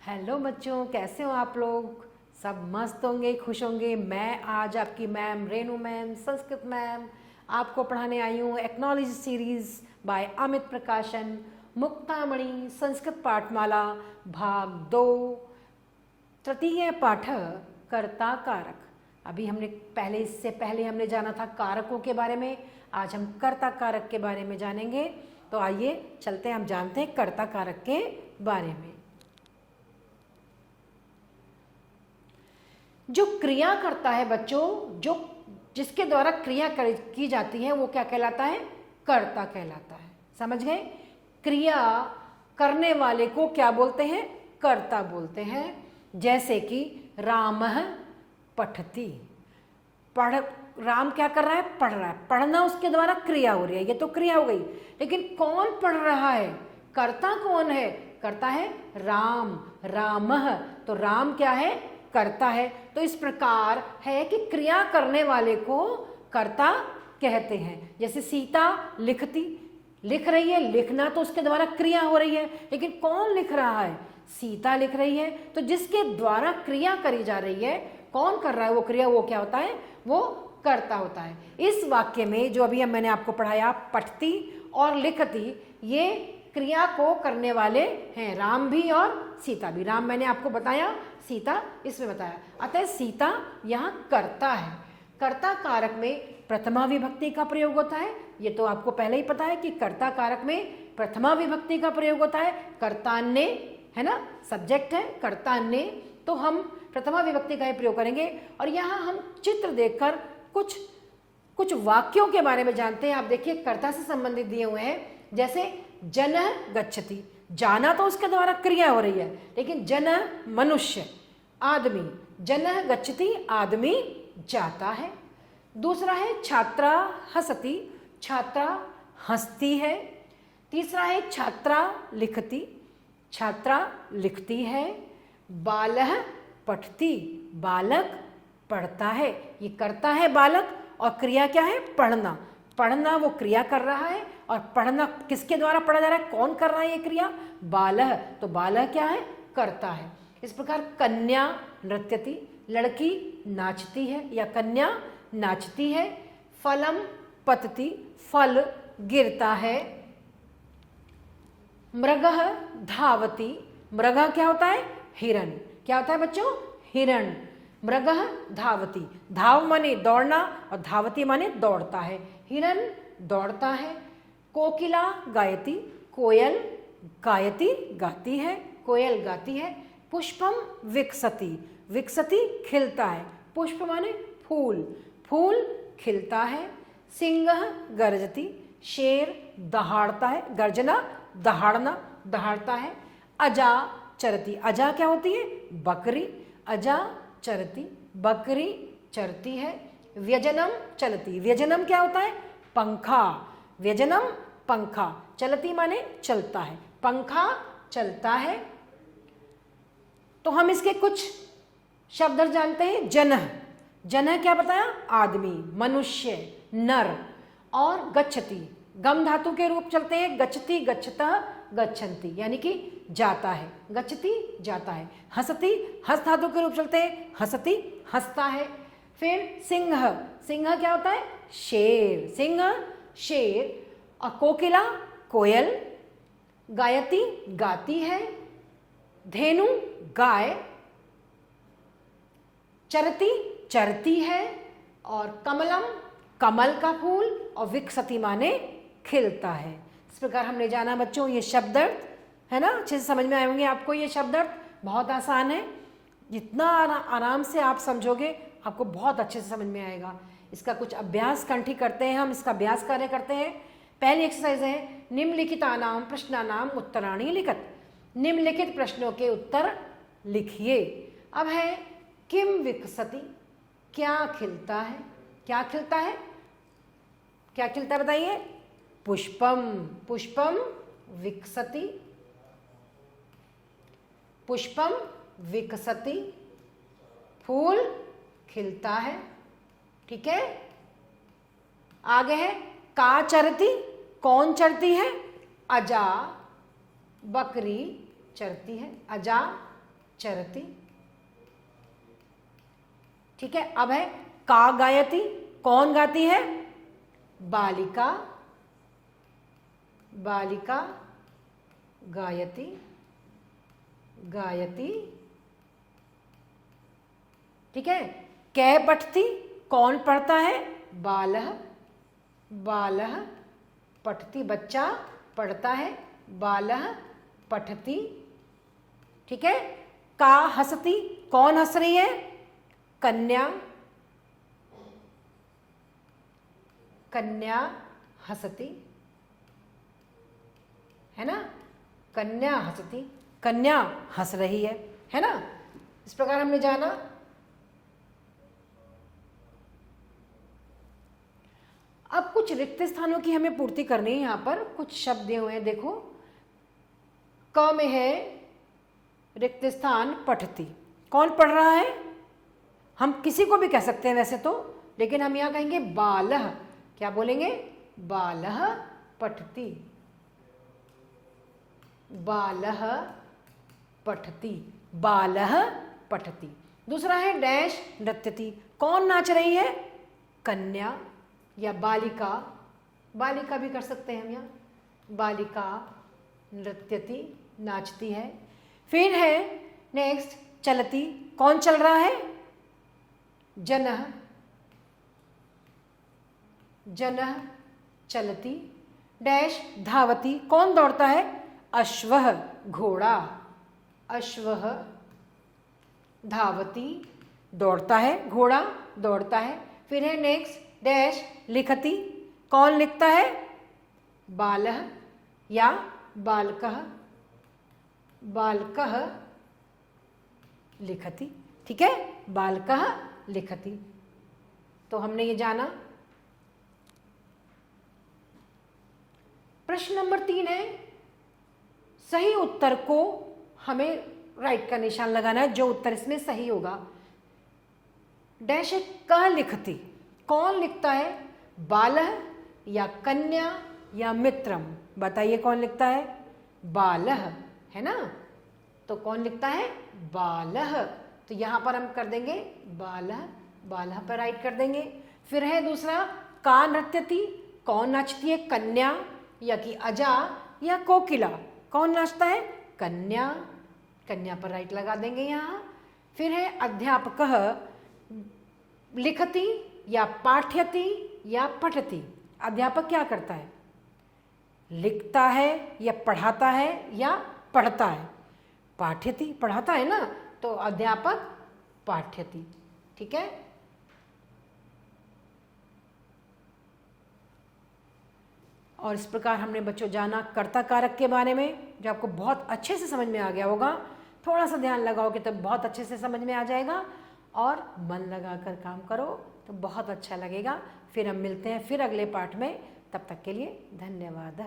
Hello बच्चों, कैसे हो आप लोग? सब मस्त होंगे, खुश होंगे। मैं आज आपकी ma'am Renu ma'am, Sanskrit ma'am, आपको पढ़ाने आई हूँ एक्नॉलेज सीरीज बाय अमित प्रकाशन, मुक्तामणि संस्कृत पाठमाला भाग 2, तृतीय पाठ कर्ता कारक। अभी हमने इससे पहले हमने जाना था कारकों के बारे में। आज हम कर्ता कारक के बारे में जानेंगे। तो आइए चलते हैं, हम जानते हैं कर्ता कारक के बारे में। जो क्रिया करता है बच्चों, जो जिसके द्वारा क्रिया की जाती है वो क्या कहलाता है? कर्ता कहलाता है। समझ गए? क्रिया करने वाले को क्या बोलते हैं? कर्ता बोलते हैं। जैसे कि रामः पठति, राम क्या कर रहा है? पढ़ रहा है। पढ़ना उसके द्वारा क्रिया हो रही है, ये तो क्रिया हो गई। लेकिन कौन पढ़ रहा है? कर्ता कौन है? कर्ता है राम, रामः। तो राम क्या है? करता है। तो इस प्रकार है कि क्रिया करने वाले को कर्ता कहते हैं। जैसे सीता लिखती, लिख रही है, लिखना तो उसके द्वारा क्रिया हो रही है, लेकिन कौन लिख रहा है? सीता लिख रही है। तो जिसके द्वारा क्रिया करी जा रही है, कौन कर रहा है वो क्रिया, वो क्या होता है? वो कर्ता होता है। इस वाक्य में जो अभी मैंने आपको पढ़ाया, पठती और लिखती, ये क्रिया को करने वाले हैं, राम भी और सीता भी। राम मैंने आपको बताया, सीता इसमें बताया। अतः सीता यहाँ कर्ता है। कर्ता कारक में प्रथमा विभक्ति का प्रयोग होता है। ये तो आपको पहले ही पता है कि कर्ता कारक में प्रथमा विभक्ति का प्रयोग होता है। कर्तान्य है ना, सब्जेक्ट है कर्तान्य, तो हम प्रथमा विभक्ति का ही प्रयोग करेंगे। और यहाँ हम चित्र देखकर कुछ वाक्यों के बारे में जानते हैं। आप देखिए, कर्ता से संबंधित दिए हुए हैं। जैसे जन गच्छति, जाना तो उसके द्वारा क्रिया हो रही है, लेकिन जन मनुष्य, आदमी, जन गच्छति आदमी जाता है। दूसरा है छात्रा हसति, छात्रा हंसती है। तीसरा है छात्रा लिखति, छात्रा लिखती है। बालः पठति, बालक पढ़ता है। ये करता है बालक, और क्रिया क्या है? पढ़ना। पढ़ना वो क्रिया कर रहा है, और पढ़ना किसके द्वारा पढ़ा जा रहा है? कौन कर रहा है ये क्रिया? बालः। तो बालः क्या है? करता है। इस प्रकार कन्या नृत्यति, लड़की नाचती है या कन्या नाचती है। फलम पतति, फल गिरता है। मृगः धावति, मृगः क्या होता है? हिरण। क्या होता है बच्चों? हिरण। मृगः धावति, धाव माने दौड़ना और धावति माने दौड़ता है। हिरण दौड़ता है। कोकिला गायति, कोयल गायति गाती है, कोयल गाती है। पुष्पम विकसति, विकसति खिलता है। पुष्प माने फूल, फूल खिलता है। सिंह गर्जति, शेर दहाड़ता है, गर्जना दहाड़ना, दहाड़ता है। अजा चरती, अजा क्या होती है? बकरी, अजा चरती, बकरी चरती है। व्यजनम चलती, व्यजनम क्या होता है? पंखा, व्यजनम पंखा, चलती माने चलता है, पंखा चलता है। तो हम इसके कुछ शब्द जानते हैं। जनः, जनः क्या बताया? आदमी, मनुष्य, नर। और गच्छति, गम धातु के रूप चलते हैं। गच्छति गच्छतः गच्छन्ति, यानी कि जाता है, गच्छति जाता है। हसति, हस धातु के रूप चलते हैं। हसति हंसता है। फिर सिंह, सिंह क्या होता है? शेर, सिंह शेर। और कोकिला कोयल, गायति गाती है। धेनु गाय, चरती चरती है। और कमलम कमल का फूल, और विकसति माने खिलता है। इस प्रकार हमने जाना बच्चों ये शब्द अर्थ, है ना? अच्छे से समझ में आए होंगे आपको ये शब्द अर्थ। बहुत आसान है, जितना आराम से आप समझोगे आपको बहुत अच्छे से समझ में आएगा। इसका कुछ अभ्यास कंठी करते हैं हम, इसका अभ्यास कार्य करते हैं। पहली एक्सरसाइज है निम्नलिखितानाम प्रश्नानाम उत्तराणि लिखत, निम्नलिखित प्रश्नों के उत्तर लिखिए। अब है किम विकसति, क्या खिलता है? क्या खिलता है? क्या खिलता है बताइए? पुष्पम, पुष्पम विकसति, पुष्पम विकसति, फूल खिलता है। ठीक है। आगे है का चरती, कौन चरती है? अजा बकरी चरती है, अजा चरति। ठीक है, अब है का गायति, कौन गाती है? बालिका, बालिका गायति, गायति। ठीक है, कै पठति, कौन पढ़ता है? बालः, बालः पठति, बच्चा पढ़ता है। बालः पठति। ठीक है, का हसति, कौन हंस रही है? कन्या, कन्या हसति, है ना, कन्या हसति, कन्या हंस रही है ना। इस प्रकार हमने जाना। अब कुछ रिक्त स्थानों की हमें पूर्ति करनी है। यहां पर कुछ शब्द दिए हुए हैं, देखो। क में है रिक्त स्थान पठति, कौन पढ़ रहा है? हम किसी को भी कह सकते हैं वैसे तो, लेकिन हम यहां कहेंगे बालः। क्या बोलेंगे? बालः पठति, बालः पठति, बालः पठति। दूसरा है डैश नृत्यति, कौन नाच रही है? कन्या या बालिका, बालिका भी कर सकते हैं हम यहाँ, बालिका नृत्यति, नाचती है। फिर है नेक्स्ट चलती, कौन चल रहा है? जनः, जनः चलति। डैश धावति, कौन दौड़ता है? अश्वः, घोड़ा, अश्वः धावति, दौड़ता है, घोड़ा दौड़ता है। फिर है नेक्स्ट डैश लिखति, कौन लिखता है? बालः या बालकः, बालकः लिखति। ठीक है, बालकः लिखति। तो हमने ये जाना। प्रश्न नंबर 3 है, सही उत्तर को हमें राइट का निशान लगाना है, जो उत्तर इसमें सही होगा। डैश कह लिखति, कौन लिखता है? बालः या कन्या या मित्रम, बताइए कौन लिखता है? बालः, है ना। तो कौन लिखता है? बालः। तो यहां पर हम कर देंगे बालः, बालः पर राइट कर देंगे। फिर है दूसरा का नृत्यति, कौन नाचती है? कन्या या कि अजा या कोकिला, कौन नाचता है? कन्या, कन्या पर राइट लगा देंगे यहां। फिर है अध्यापकः लिखति या पाठ्यति या पठति, अध्यापक क्या करता है? लिखता है या पढ़ाता है या पढ़ता है? पाठ्यति, पढ़ाता है ना, तो अध्यापक पाठ्यति। ठीक है, और इस प्रकार हमने बच्चों जाना कर्ता कारक के बारे में, जो आपको बहुत अच्छे से समझ में आ गया होगा। थोड़ा सा ध्यान लगाओगे तो बहुत अच्छे से समझ में आ जाएगा, और मन लगा कर काम करो तो बहुत अच्छा लगेगा। फिर हम मिलते हैं फिर अगले पाठ में, तब तक के लिए धन्यवाद।